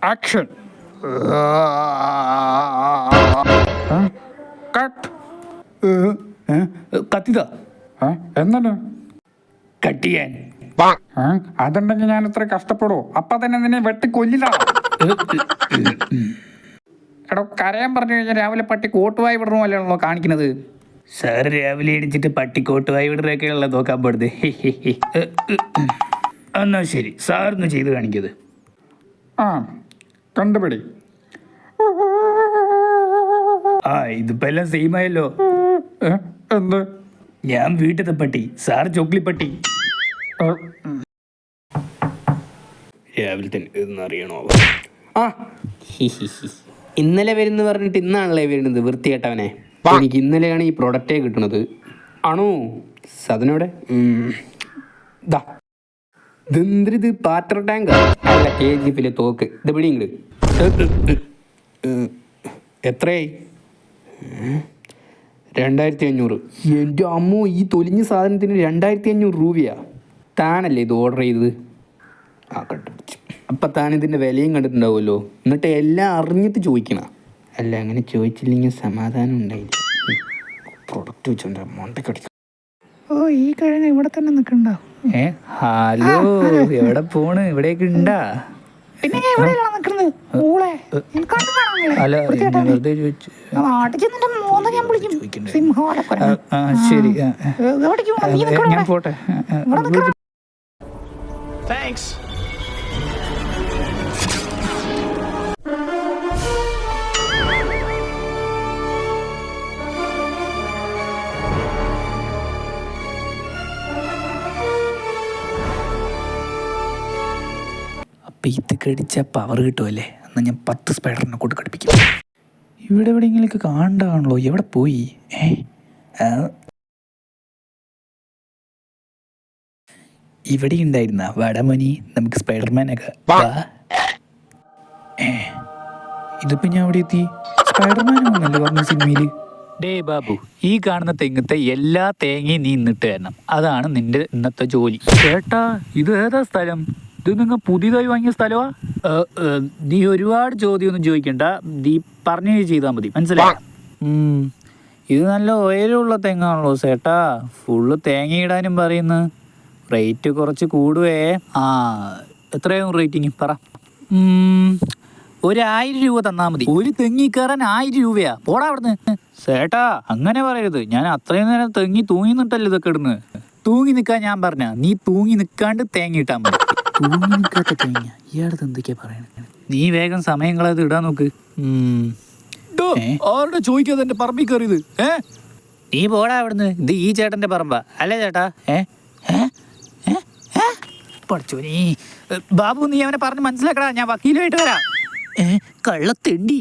Action. Cut. കത്തിത എന്താണ് cut ചെയ്യാൻ. അതുണ്ടെങ്കിൽ ഞാൻ ഇത്ര കഷ്ടപ്പെടൂ. അപ്പൊ തന്നെ നിന്നെ വെട്ടി കൊല്ലില്ല. എടോ, കരയാൻ പറഞ്ഞു കഴിഞ്ഞാൽ രാവിലെ പട്ടി കോട്ടുവായി വിടണ പോലെയാണല്ലോ കാണിക്കുന്നത്. സാർ രാവിലെ എണിച്ചിട്ട് പട്ടിക്കോട്ടുമായി വിടറൊക്കെയുള്ള നോക്കാൻ പാടുത്. എന്നാ ശരി, സാറിന് ചെയ്ത് കാണിക്കത്. ആ, കണ്ടുപിടി. ഇതിപ്പോ എല്ലാം സെയിം ആയല്ലോ. എന്ത്? ഞാൻ വീട്ടിലത്തെ പട്ടി, സാർ ചോക്ലിപ്പട്ടി. രാവിലെ തന്നെ ഇതെന്നറിയണോ? ഇന്നലെ വരുന്ന പറഞ്ഞിട്ട് ഇന്നാണല്ലേ വരുന്നത് വൃത്തികെട്ടവനെ. എനിക്ക് ഇന്നലെയാണ് ഈ പ്രൊഡക്റ്റേ കിട്ടുന്നത്. ആണോ സദനോടെ? ഇതെന്തിത് പാറ്റർ ടാങ്ക് അല്ല KGF തോക്ക്. ഇത് പിടിയുണ്ട്. എത്രയായി? 2500. എൻ്റെ അമ്മോ, ഈ തൊലിഞ്ഞ സാധനത്തിന് 2500 രൂപയാ. താനല്ലേ ഇത് ഓർഡർ ചെയ്തത്? ആ, കണ്ടുപിടിച്ചു. അപ്പം താൻ ഇതിൻ്റെ വിലയും കണ്ടിട്ടുണ്ടാവുമല്ലോ. എന്നിട്ട് എല്ലാം അറിഞ്ഞിട്ട് ചോദിക്കണ. അല്ല, അങ്ങനെ ചോദിച്ചില്ലെങ്കിൽ സമാധാനം ഉണ്ടായില്ല. പ്രൊഡക്റ്റ് വെച്ചോണ്ട് മൊണ്ടക്കടിക്കും. ഓ, ഈ കഴിഞ്ഞ ഇവിടെ തന്നെ നിൽക്കണ്ട. ഹലോ, എവിടെ പോണ്? ഇവിടെയൊക്കെ ഉണ്ടാ? പിന്നെ ഞാൻ എവിടെയാണ് നിൽക്കുന്നത്? ഊളെ, അല്ല, വെറുതെ ചോദിച്ചു. ശരി, ഞാൻ പോട്ടെ. അപ്പം ഇത് കടിച്ചാൽ പവർ കിട്ടുമല്ലേ? എന്നാൽ ഞാൻ 10 സ്പൈഡറിനെ കൊണ്ട് കടിപ്പിക്കും. ഇവിടെ എവിടെയെങ്കിലൊക്കെ കാണണ്ടാണല്ലോ. എവിടെ പോയി? ഇവിടെ ഉണ്ടായിരുന്ന വടമണി, നമുക്ക് സ്പൈഡർമാനൊക്കെ. ഇതിപ്പോ ഞാൻ അവിടെ എത്തി. സ്പൈഡർമാനാണെന്നല്ലേ പറഞ്ഞ സിനിമയില്. ഡേ ബാബു, ഈ കാണുന്ന തെങ്ങത്തെ എല്ലാ തേങ്ങയും നീ ഇന്നിട്ട് തരണം. അതാണ് നിന്റെ ഇന്നത്തെ ജോലി. ചേട്ടാ, ഇത് ഏതാ സ്ഥലം? ഇത് നിങ്ങൾ പുതിയതായി വാങ്ങിയ സ്ഥലമാ? നീ ഒരുപാട് ചോദ്യമൊന്നും ചോദിക്കണ്ട. നീ പറഞ്ഞു ചെയ്താൽ മതി, മനസ്സിലായി? ഇത് നല്ല ഉയരമുള്ള തെങ്ങാണല്ലോ ചേട്ടാ. ഫുള്ള് തേങ്ങയിടാനും പറയുന്നു. റേറ്റ് കുറച്ച് കൂടുവേ. എത്രയാവും റേറ്റിങ് പറ? 1000 രൂപ തന്നാൽ മതി. ഒരു തെങ്ങി കയറാൻ 1000 രൂപയാ. പോടാ അവിടുന്ന്. ചേട്ടാ, അങ്ങനെ പറയരുത്. ഞാൻ അത്രയും നേരം തെങ്ങി തൂങ്ങി നിട്ടല്ലോ ഇതൊക്കെ ഇടുന്ന്. തൂങ്ങി നിൽക്കാൻ ഞാൻ പറഞ്ഞ, നീ തൂങ്ങി നിൽക്കാണ്ട് തേങ്ങ ഇട്ടാൽ മതി. തൂങ്ങി നിൽക്കാത്ത തേങ്ങ? ഇയാളത് എന്തൊക്കെയാ പറയണേ? നീ വേഗം സമയം കളയത് ഇടാൻ നോക്ക്. ആരുടെ ചോദിക്കാതെ എന്റെ പറമ്പിൽ കയറിയത്? നീ പോടാ അവിടുന്ന്. ഇത് ഈ ചേട്ടന്റെ പറമ്പാ അല്ലേ ചേട്ടാ? പഠിച്ചോ നീ. ബാബു, നീ അവനെ പറഞ്ഞ് മനസ്സിലാക്കടാ. ഞാൻ വക്കീലുമായിട്ട് വരാം. കള്ളത്തെണ്ടി.